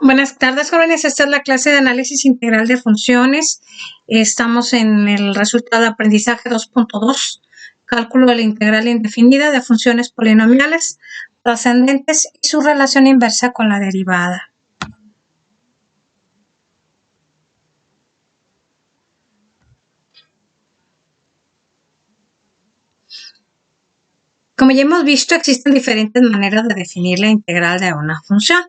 Buenas tardes, jóvenes. Esta es la clase de análisis integral de funciones. Estamos en el resultado de aprendizaje 2.2, cálculo de la integral indefinida de funciones polinomiales trascendentes y su relación inversa con la derivada. Como ya hemos visto, existen diferentes maneras de definir la integral de una función.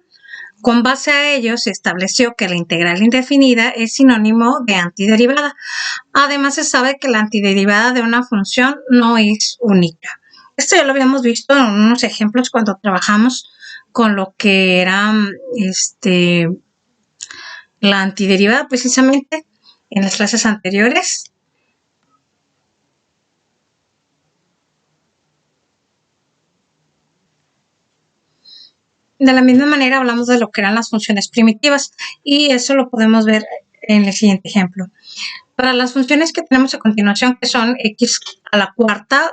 Con base a ello, se estableció que la integral indefinida es sinónimo de antiderivada. Además, se sabe que la antiderivada de una función no es única. Esto ya lo habíamos visto en unos ejemplos cuando trabajamos con lo que era la antiderivada precisamente en las clases anteriores. De la misma manera hablamos de lo que eran las funciones primitivas y eso lo podemos ver en el siguiente ejemplo. Para las funciones que tenemos a continuación, que son x a la cuarta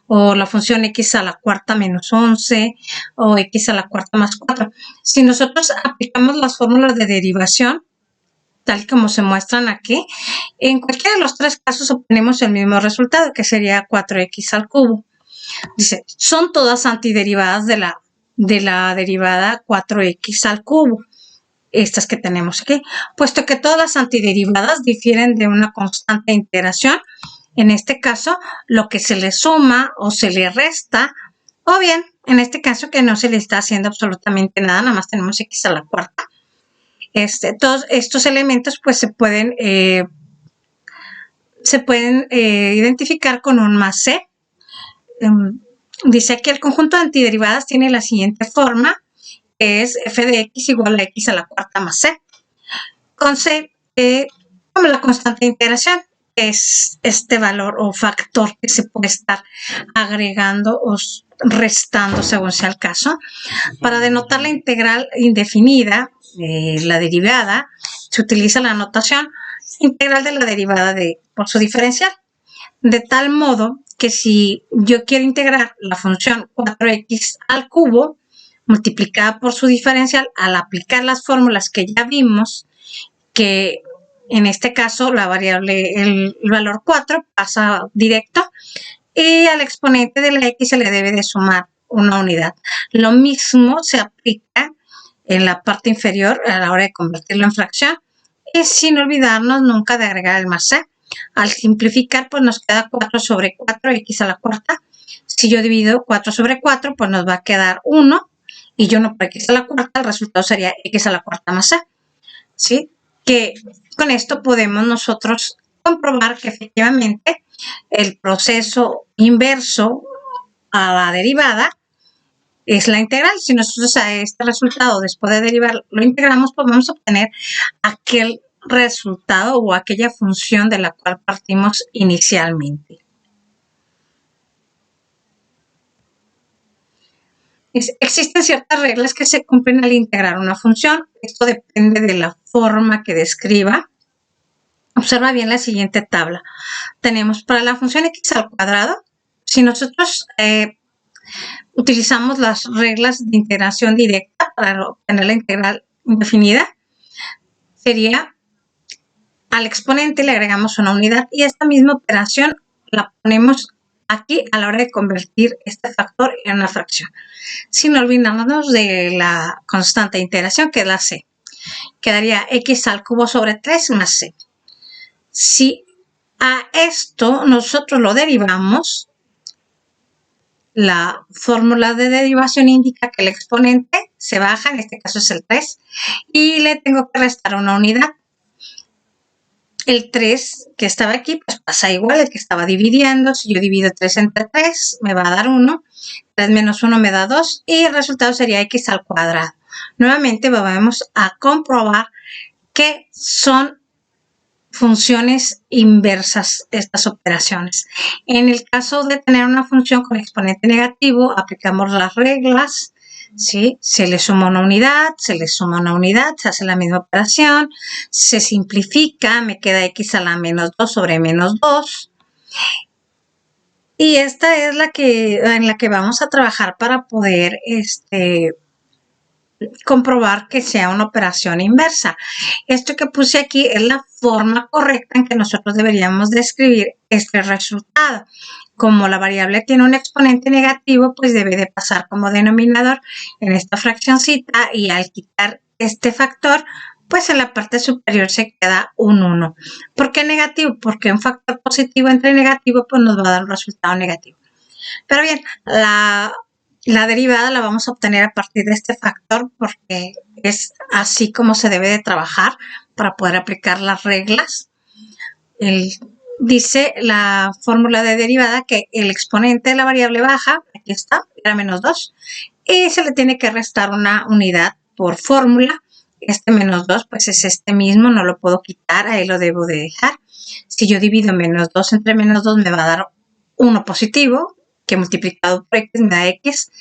o la función x a la cuarta menos 11 o x a la cuarta más 4, si nosotros aplicamos las fórmulas de derivación, tal como se muestran aquí, en cualquiera de los tres casos obtenemos el mismo resultado, que sería 4x al cubo. Dice, son todas antiderivadas de la derivada 4x al cubo, estas que tenemos aquí, puesto que todas las antiderivadas difieren de una constante de integración, en este caso, lo que se le suma o se le resta, o bien, en este caso, que no se le está haciendo absolutamente nada, nada más tenemos x a la cuarta. Todos estos elementos, pues, se pueden identificar con un más c. Dice que el conjunto de antiderivadas tiene la siguiente forma, que es f de x igual a x a la cuarta más c, con c como la constante de integración, que es este valor o factor que se puede estar agregando o restando según sea el caso. Para denotar la integral indefinida, la derivada, se utiliza la notación integral de la derivada por su diferencial, de tal modo que si yo quiero integrar la función 4x al cubo multiplicada por su diferencial, al aplicar las fórmulas que ya vimos, que en este caso la variable, el valor 4 pasa directo y al exponente de la x se le debe de sumar una unidad. Lo mismo se aplica en la parte inferior a la hora de convertirlo en fracción y sin olvidarnos nunca de agregar el más c. Al simplificar, pues nos queda 4 sobre 4, x a la cuarta. Si yo divido 4 sobre 4, pues nos va a quedar 1. Y yo no por x a la cuarta, el resultado sería x a la cuarta más c. ¿Sí? Que con esto podemos nosotros comprobar que efectivamente el proceso inverso a la derivada es la integral. Si nosotros a este resultado, después de derivar, lo integramos, pues vamos a obtener aquel resultado o aquella función de la cual partimos inicialmente. Existen ciertas reglas que se cumplen al integrar una función. Esto depende de la forma que describa. Observa bien la siguiente tabla. Tenemos para la función x al cuadrado, si nosotros utilizamos las reglas de integración directa para obtener la integral indefinida, sería al exponente le agregamos una unidad y esta misma operación la ponemos aquí a la hora de convertir este factor en una fracción, sin olvidarnos de la constante de integración, que es la c. Quedaría x al cubo sobre 3 más c. Si a esto nosotros lo derivamos, la fórmula de derivación indica que el exponente se baja, en este caso es el 3, y le tengo que restar una unidad. El 3 que estaba aquí, pues pasa igual, el que estaba dividiendo. Si yo divido 3 entre 3, me va a dar 1. 3 menos 1 me da 2 y el resultado sería x al cuadrado. Nuevamente vamos a comprobar que son funciones inversas estas operaciones. En el caso de tener una función con exponente negativo, aplicamos las reglas. ¿Sí? Se le suma una unidad, se le suma una unidad, se hace la misma operación, se simplifica, me queda x a la menos 2 sobre menos 2. Y esta es en la que vamos a trabajar para poder comprobar que sea una operación inversa. Esto que puse aquí es la forma correcta en que nosotros deberíamos describir este resultado. Como la variable tiene un exponente negativo, pues debe de pasar como denominador en esta fraccioncita, y al quitar este factor, pues en la parte superior se queda un 1. ¿Por qué negativo? Porque un factor positivo entre negativo pues nos va a dar un resultado negativo. Pero bien, la derivada la vamos a obtener a partir de este factor, porque es así como se debe de trabajar para poder aplicar las reglas. Dice la fórmula de derivada que el exponente de la variable baja, aquí está, era menos 2, y se le tiene que restar una unidad por fórmula. Este menos 2 pues es este mismo, no lo puedo quitar, ahí lo debo de dejar. Si yo divido menos 2 entre menos 2 me va a dar 1 positivo, que multiplicado por x me da x,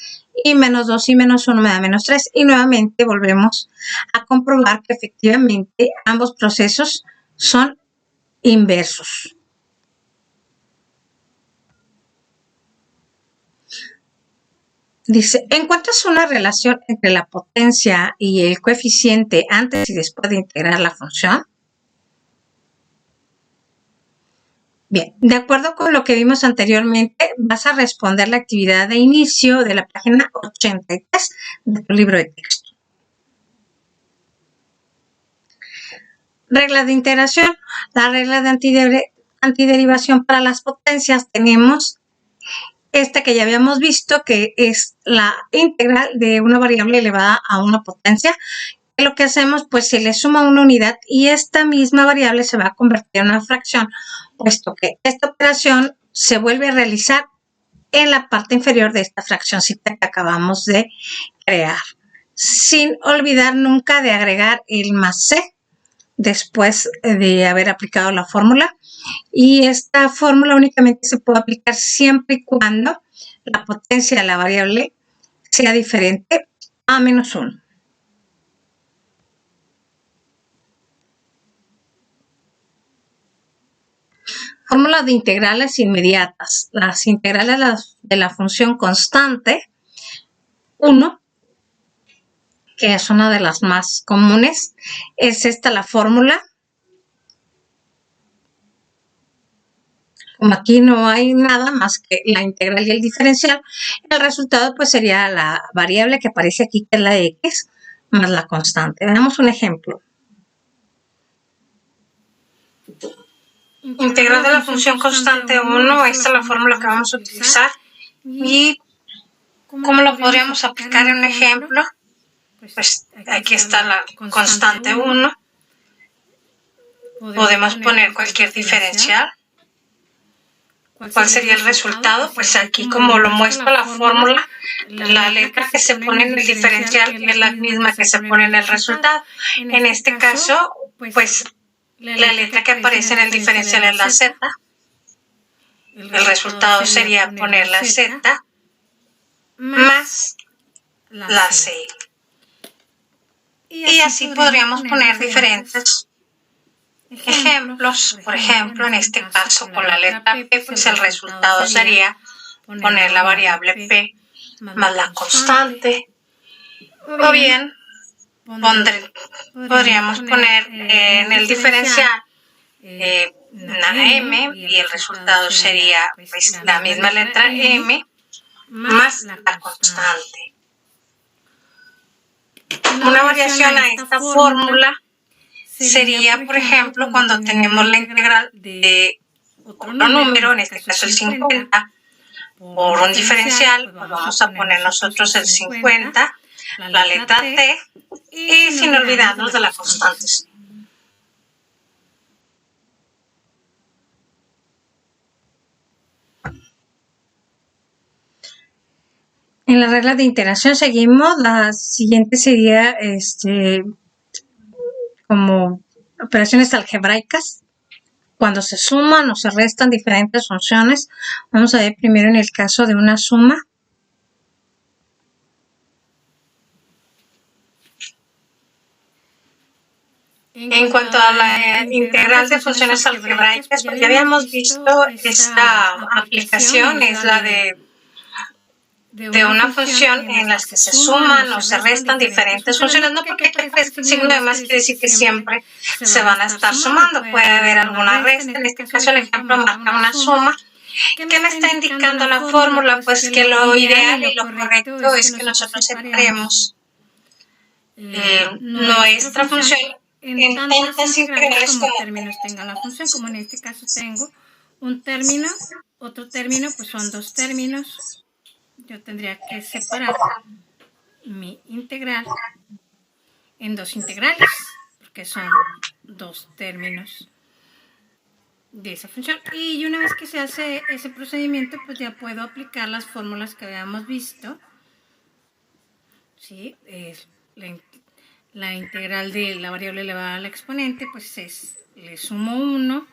y menos 2 y menos 1 me da menos 3, y nuevamente volvemos a comprobar que efectivamente ambos procesos son inversos. Dice, ¿encuentras una relación entre la potencia y el coeficiente antes y después de integrar la función? Bien, de acuerdo con lo que vimos anteriormente, vas a responder la actividad de inicio de la página 83 de tu libro de texto. Reglas de integración. La regla de antiderivación para las potencias tenemos esta que ya habíamos visto, que es la integral de una variable elevada a una potencia. Lo que hacemos, pues se le suma una unidad y esta misma variable se va a convertir en una fracción, puesto que esta operación se vuelve a realizar en la parte inferior de esta fraccioncita que acabamos de crear, sin olvidar nunca de agregar el más c después de haber aplicado la fórmula. Y esta fórmula únicamente se puede aplicar siempre y cuando la potencia de la variable sea diferente a menos 1. Fórmulas de integrales inmediatas. Las integrales de la función constante 1, que es una de las más comunes, es esta la fórmula. Como aquí no hay nada más que la integral y el diferencial, el resultado pues sería la variable que aparece aquí, que es la x, más la constante. Veamos un ejemplo. Integral de la función constante 1, esta es la fórmula que vamos a utilizar. ¿Y cómo lo podríamos aplicar en un ejemplo? Pues aquí está la constante 1. Podemos poner cualquier diferencial. ¿Cuál sería el resultado? Pues aquí, como lo muestra la fórmula, la letra que se pone en el diferencial es la misma que se pone en el resultado. En este caso, pues la letra que aparece en el diferencial es la z. El resultado sería poner la z más la c. Y así podríamos poner diferentes ejemplos. Por ejemplo, en este caso con la letra P, pues el resultado sería poner la variable P más la constante. O bien podríamos poner en el diferencial una M y el resultado sería pues la misma letra M más la constante. Una variación a esta fórmula sería, por ejemplo, cuando tenemos la integral de otro número, en este caso el 50, por un diferencial, pues vamos a poner nosotros el 50, la letra T, y sin olvidarnos de la constante. En la regla de integración seguimos. La siguiente sería como operaciones algebraicas, cuando se suman o se restan diferentes funciones. Vamos a ver primero en el caso de una suma. En cuanto a la integral de funciones algebraicas, pues ya habíamos visto esta aplicación, es la de de una función en las que se suman o se restan diferentes funciones, no porque el signo de más quiere decir que siempre se van a estar sumando, puede haber alguna resta, en este caso el ejemplo marca una suma. ¿Qué me está indicando la fórmula? Pues que lo ideal y lo correcto es que nosotros separemos nuestra función en tantas integrales como términos tenga la función, como en este caso tengo un término, otro término, pues son dos términos. Yo tendría que separar mi integral en dos integrales, porque son dos términos de esa función. Y una vez que se hace ese procedimiento, pues ya puedo aplicar las fórmulas que habíamos visto. ¿Sí? La integral de la variable elevada al exponente, pues le sumo 1,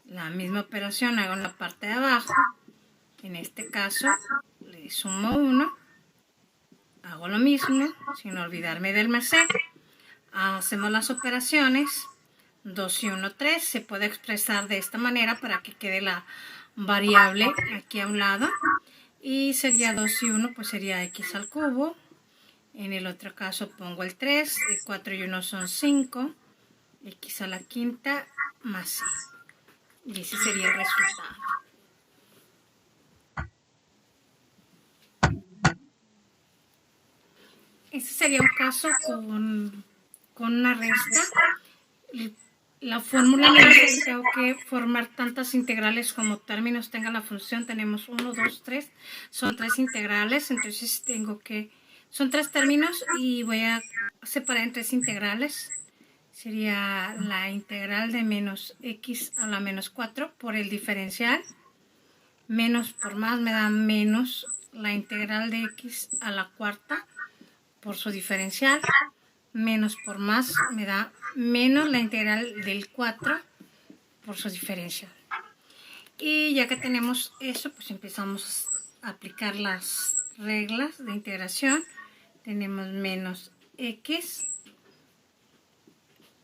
la misma operación hago en la parte de abajo, en este caso le sumo 1, hago lo mismo, sin olvidarme del más c, hacemos las operaciones, 2 y 1, 3, se puede expresar de esta manera para que quede la variable aquí a un lado, y sería 2 y 1, pues sería x al cubo. En el otro caso pongo el 3, el 4 y 1 son 5, x a la quinta más c. Y ese sería el resultado. Este sería un caso con una resta. La fórmula me dice que tengo que formar tantas integrales como términos tenga la función. Tenemos 1, 2, 3. Son 3 integrales, entonces son 3 términos y voy a separar en 3 integrales. Sería la integral de menos x a la menos 4 por el diferencial. Menos por más me da menos la integral de x a la cuarta por su diferencial. Menos por más me da menos la integral del 4 por su diferencial. Y ya que tenemos eso, pues empezamos a aplicar las reglas de integración. Tenemos menos x.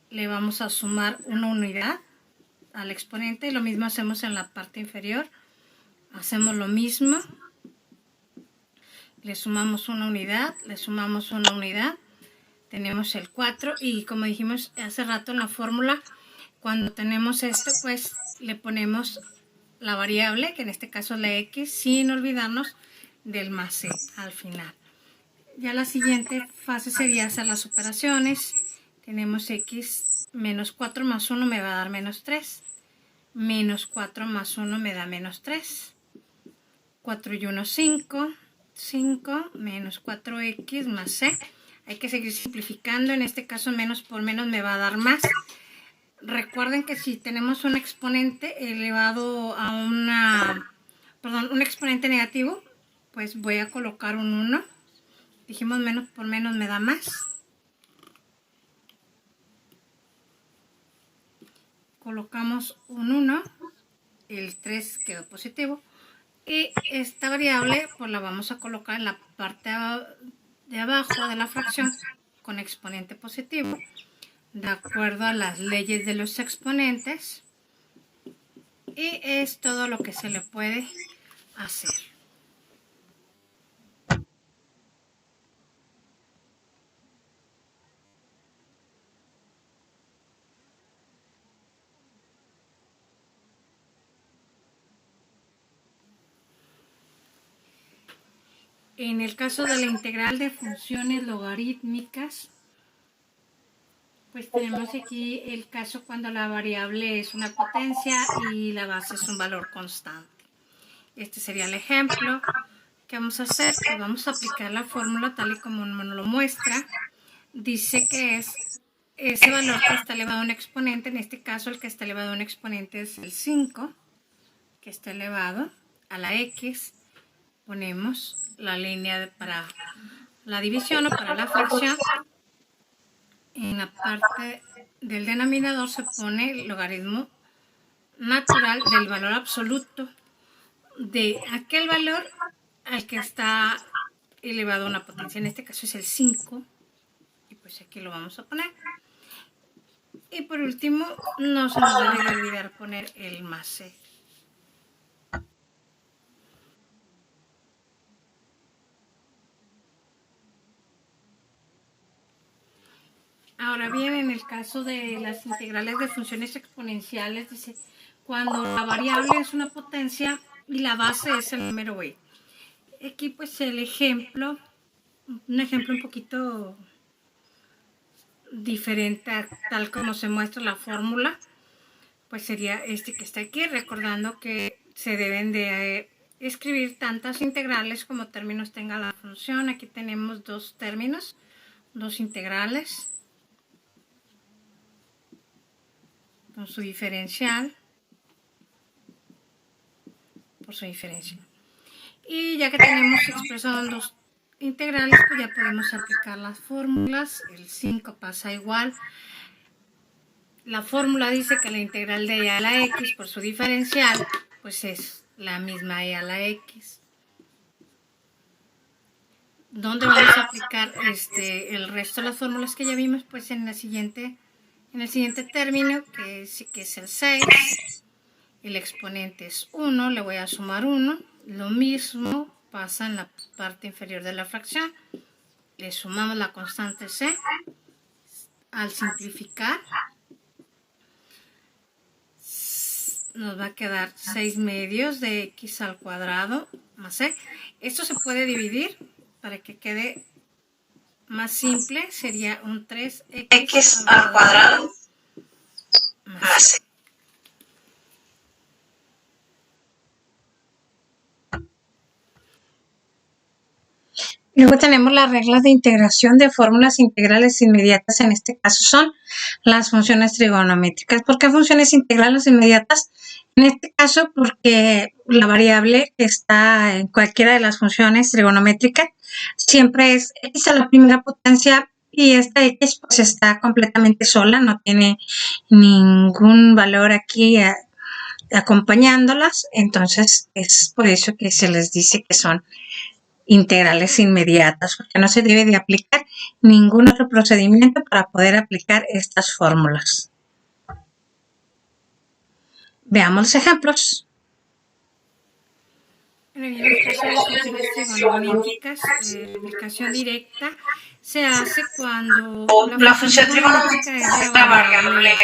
Le vamos a sumar una unidad al exponente. Y lo mismo hacemos en la parte inferior. Hacemos lo mismo. Le sumamos una unidad. Le sumamos una unidad. Tenemos el 4 y como dijimos hace rato en la fórmula, cuando tenemos esto, pues le ponemos la variable, que en este caso es la x, sin olvidarnos del más c al final. Ya la siguiente fase sería hacer las operaciones. Tenemos x menos 4 más 1 me va a dar menos 3. Menos 4 más 1 me da menos 3. 4 y 1, 5. 5 menos 4x más c. Hay que seguir simplificando, en este caso menos por menos me va a dar más. Recuerden que si tenemos un exponente elevado a un exponente negativo, pues voy a colocar un 1. Dijimos menos por menos me da más. Colocamos un 1, el 3 quedó positivo. Y esta variable pues la vamos a colocar en la parte de abajo de la fracción con exponente positivo, de acuerdo a las leyes de los exponentes, y es todo lo que se le puede hacer. En el caso de la integral de funciones logarítmicas, pues tenemos aquí el caso cuando la variable es una potencia y la base es un valor constante. Este sería el ejemplo. ¿Qué vamos a hacer? Pues vamos a aplicar la fórmula tal y como nos lo muestra. Dice que es ese valor que está elevado a un exponente. En este caso el que está elevado a un exponente es el 5, que está elevado a la x. Ponemos la línea para la división o para la fracción. En la parte del denominador se pone el logaritmo natural del valor absoluto de aquel valor al que está elevado a una potencia. En este caso es el 5. Y pues aquí lo vamos a poner. Y por último, no se nos debe de olvidar poner el más c. Ahora bien, en el caso de las integrales de funciones exponenciales, dice, cuando la variable es una potencia y la base es el número e. Aquí pues el ejemplo, un ejemplo un poquito diferente a tal como se muestra la fórmula, pues sería este que está aquí, recordando que se deben de escribir tantas integrales como términos tenga la función. Aquí tenemos dos términos, dos integrales con su diferencial, por su diferencial. Y ya que tenemos expresado en dos integrales, pues ya podemos aplicar las fórmulas. El 5 pasa igual. La fórmula dice que la integral de e a la x por su diferencial, pues es la misma e a la x. ¿Dónde vamos a aplicar el resto de las fórmulas que ya vimos? Pues en el siguiente término, que es el 6. El exponente es 1, le voy a sumar 1. Lo mismo pasa en la parte inferior de la fracción. Le sumamos la constante c. Al simplificar, nos va a quedar 6 medios de x al cuadrado más c. Esto se puede dividir para que quede más simple. Sería un 3x al cuadrado más c. Luego tenemos las reglas de integración de fórmulas integrales inmediatas. En este caso son las funciones trigonométricas. ¿Por qué funciones integrales inmediatas? En este caso porque la variable que está en cualquiera de las funciones trigonométricas siempre es x a la primera potencia y esta x pues está completamente sola, no tiene ningún valor aquí acompañándolas. Entonces es por eso que se les dice que son integrales inmediatas, porque no se debe de aplicar ningún otro procedimiento para poder aplicar estas fórmulas. Veamos los ejemplos. En el caso de las funciones trigonométricas, la aplicación directa se hace cuando la función trigonométrica es la variable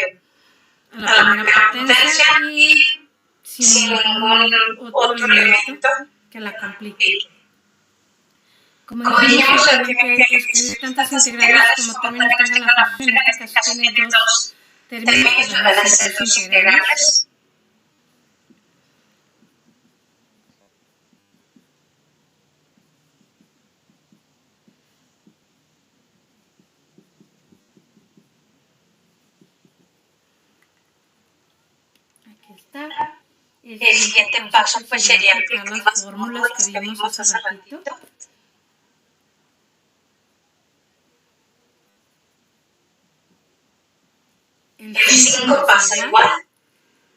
a la primera potencia y sin ningún otro elemento que la complique. Como dijimos, tiene que escribir tantas integrales como términos tenga la función. En este caso tiene dos términos que van a ser dos integrales. Aquí está. El siguiente paso pues sería aplicar las fórmulas que vimos hace ratito. El 5 pasa igual.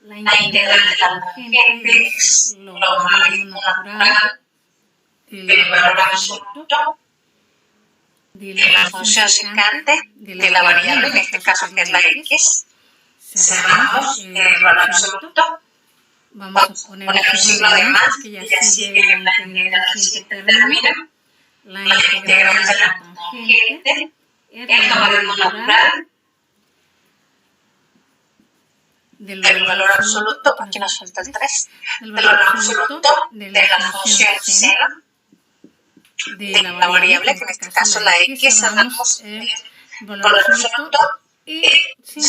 La integral de la tangente es logaritmo natural del valor absoluto de la función secante de la variable, en este caso que es la x. Cerramos el valor absoluto. Vamos a poner un signo de más, que ya sigue la integral del siguiente término. La integral de la tangente, el logaritmo natural del valor absoluto, aquí nos falta el 3, del valor absoluto de la función seno de la variable, que en este caso la x, cerramos el valor absoluto y sin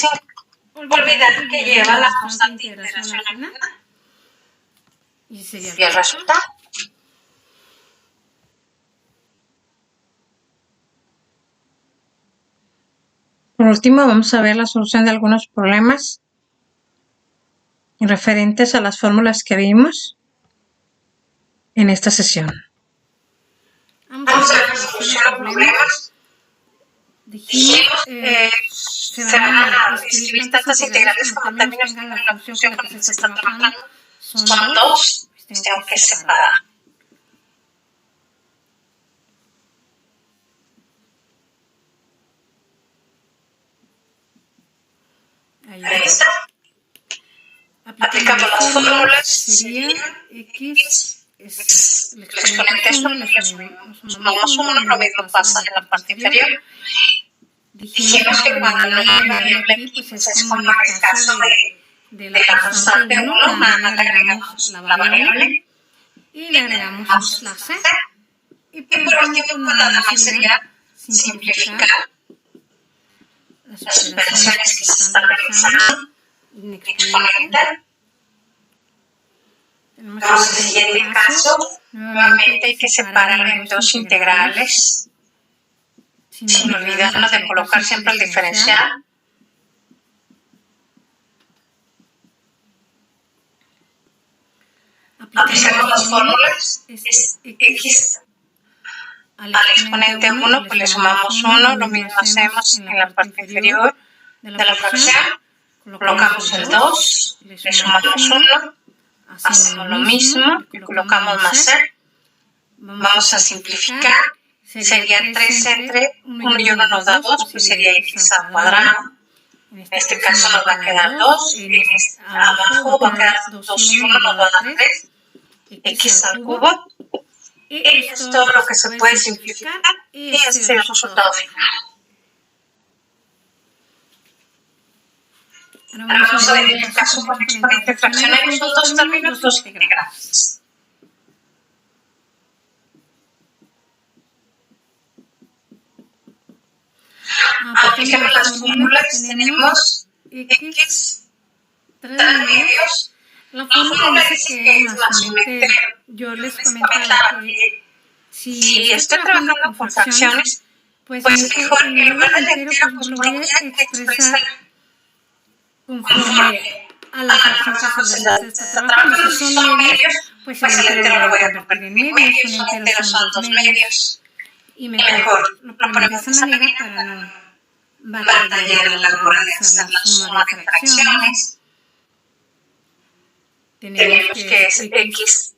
olvidar que lleva la constante de integración al final. Y sería el resultado. Por último, vamos a ver la solución de algunos problemas referentes a las fórmulas que vimos en esta sesión. Vamos a ver la solución de problemas. Dijimos, se van a escribir tantas integrales como términos tengan la función con la que se está trabajando. Son dos, pues tengo que separar. Ahí está. Aplicando las fórmulas sería x es el exponente es 1, le sumamos 1, lo mismo pasa en la parte inferior. dijimos que cuando no hay variable aquí, pues es como en el caso de la constante 1, nada más le agregamos la variable y le agregamos la c. Y por último, pues nada más sería simplificar las operaciones que se están realizando en exponente. Tenemos el siguiente caso. Nuevamente hay que separar en dos integrales, sin olvidarnos de colocar siempre el diferencial. Aplicamos las fórmulas. Es x al exponente 1, pues le sumamos 1, lo mismo hacemos en la parte inferior de la fracción. Colocamos el 2, le sumamos 1, hacemos lo mismo, le colocamos más c. Vamos a simplificar. Sería 3 entre 1 y 1 nos da 2, pues sería x al cuadrado. En este caso nos va a quedar 2, abajo va a quedar 2 y 1 nos va a dar 3, x al cubo. Y es todo lo que se puede simplificar y este es el resultado final. Ahora vamos a ver el caso con exponente fraccionario, son dos términos, dos integrales. Aplicamos las fórmulas, tenemos x, 3 medios. La fórmula dice que es más un entero. Yo les comentaba que si estoy trabajando con fracciones, pues mejor en lugar del entero, pues lo voy a expresar conforme a la fracción que se está trabajando. Si son medios, pues el entero lo voy a convertir en medios, un entero son 2 medios. Y mejor lo ponemos de esa manera para no batallar a la hora de hacer la suma de fracciones. Tenemos que es x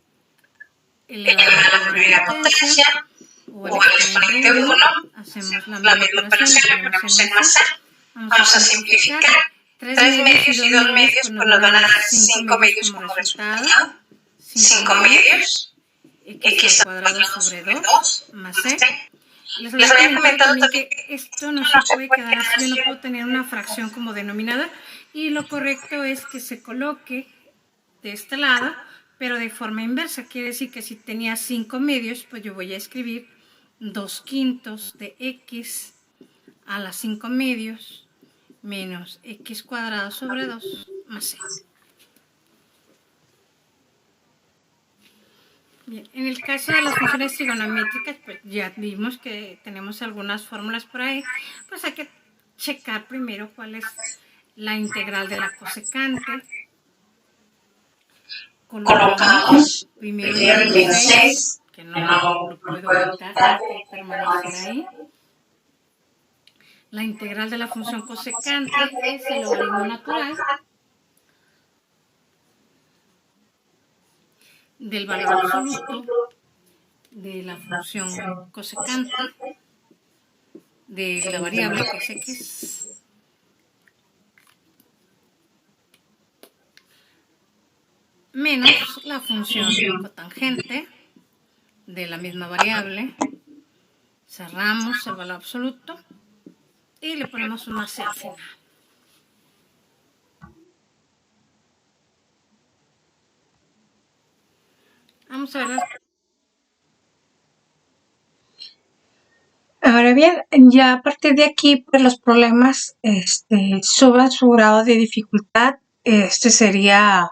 elevado a la potencia o el exponente 1. Hacemos la misma operación, le ponemos en más c. Vamos a simplificar. 3 medios y 2 medios pues nos van a dar 5 medios como resultado. 5 medios. X al cuadrado sobre 2 más c. Les había comentado también que esto no se puede quedar así. Yo no puedo tener una fracción como denominador. Y lo correcto es que se coloque de este lado, pero de forma inversa. Quiere decir que si tenía 5 medios, pues yo voy a escribir 2/5 de x a las 5 medios menos x cuadrado sobre 2 más c. Bien, en el caso de las funciones trigonométricas, pues ya vimos que tenemos algunas fórmulas por ahí. Pues hay que checar primero cuál es la integral de la cosecante. Colocamos primero el 16, que no lo puedo quitar, hay que permanecer ahí. La integral de la función cosecante es el logaritmo natural del valor absoluto de la función cosecante de la variable que es x menos la función cotangente de la misma variable. Cerramos el valor absoluto y le ponemos una c al final. Vamos a ver. Ahora bien, ya a partir de aquí, pues los problemas suban su grado de dificultad. Este sería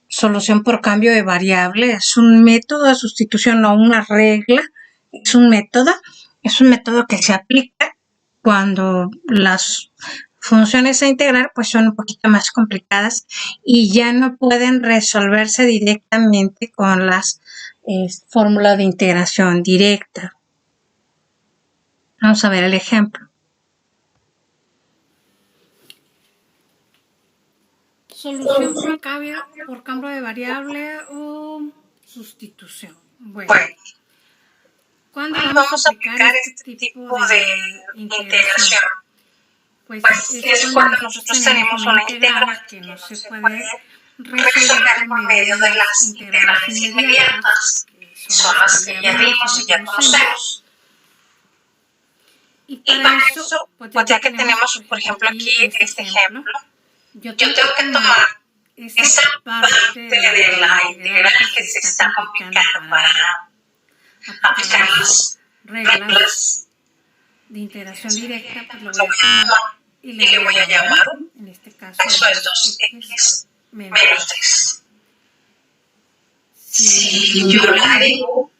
solución por cambio de variable. Es un método de sustitución, no una regla. Es un método que se aplica cuando las funciones a integrar pues son un poquito más complicadas y ya no pueden resolverse directamente con las fórmulas de integración directa. Vamos a ver el ejemplo. Solución por cambio de variable o sustitución. Bueno, ¿cuándo vamos a aplicar este tipo de integración? Pues es cuando nosotros tenemos una integral que no se puede resolver por medio de las integrales inmediatas, que son las que ya vimos y ya conocemos. Y para eso, pues ya que tenemos, por ejemplo, aquí este ejemplo, yo tengo que tomar esa parte de la integral que se está aplicando para aplicar las reglas de integración directa, pues lo voy a tomar y le voy a llamar, en este caso, es 2x menos 3. Si yo la agrego,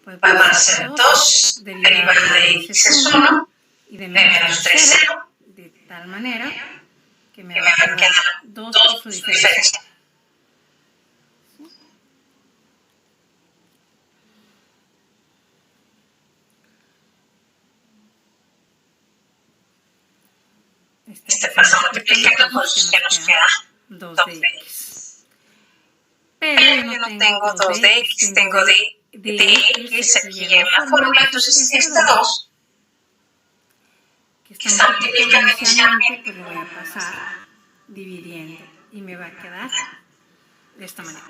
pues va a ser 2 derivada de x es 1 y de menos 3 0, de tal manera que me va a quedar 2 por su diferencia. Este paso multiplicando, pues que nos queda 2 de x. Pero yo no tengo 2 de x, tengo de x aquí en la fórmula, entonces este 2 que está multiplicando inicialmente, pues lo voy a pasar dividiendo y me va a quedar de esta manera.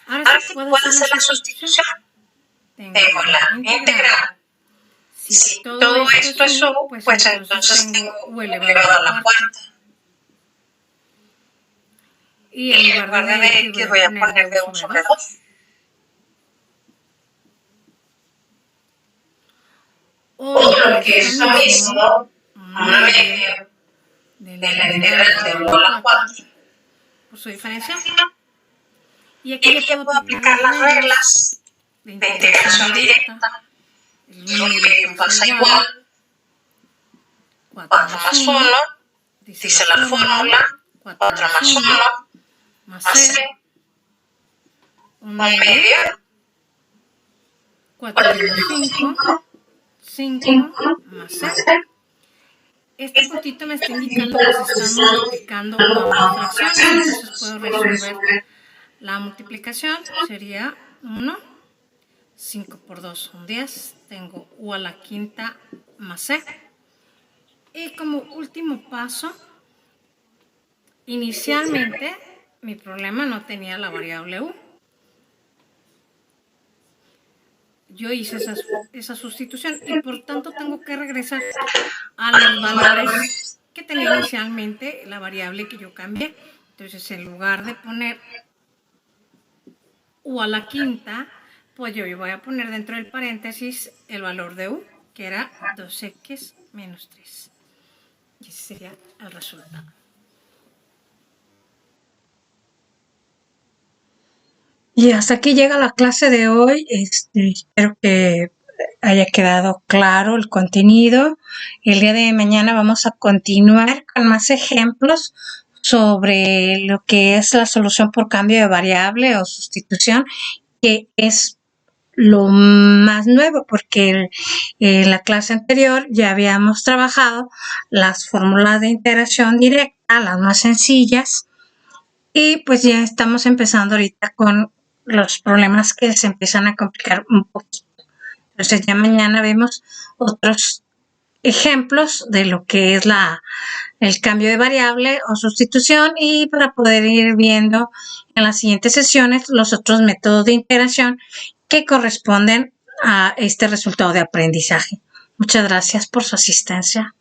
Ahora sí puedo hacer la sustitución. Tengo la integral. Si todo esto es u, pues entonces tengo u elevado a la cuarta. Y en lugar de x voy a poner de 1 sobre 2. O lo que es lo mismo, 1 medio de la integral de 1 a la 4 por su diferencia. Y aquí le puedo aplicar las reglas de integración directa. El medio pasa igual, 4 más 1, dice la fórmula, 4 más 1, más c, 1 medio, 4 menos 5, 5 más c. Este puntito me está indicando que se están multiplicando una fracción, entonces puedo resolver la multiplicación, sería 1, 5 por 2 son 10, tengo u a la quinta más c. Y como último paso, inicialmente mi problema no tenía la variable u. Yo hice esa sustitución y por tanto tengo que regresar a los valores que tenía inicialmente la variable que yo cambié. Entonces, en lugar de poner u a la quinta, pues yo voy a poner dentro del paréntesis el valor de u, que era 2x menos 3. Y ese sería el resultado. Y hasta aquí llega la clase de hoy. Espero que haya quedado claro el contenido. El día de mañana vamos a continuar con más ejemplos sobre lo que es la solución por cambio de variable o sustitución, que es lo más nuevo, porque en la clase anterior ya habíamos trabajado las fórmulas de integración directa, las más sencillas, y pues ya estamos empezando ahorita con los problemas que se empiezan a complicar un poquito. Entonces ya mañana vemos otros ejemplos de lo que es el cambio de variable o sustitución, y para poder ir viendo en las siguientes sesiones los otros métodos de integración que corresponden a este resultado de aprendizaje. Muchas gracias por su asistencia.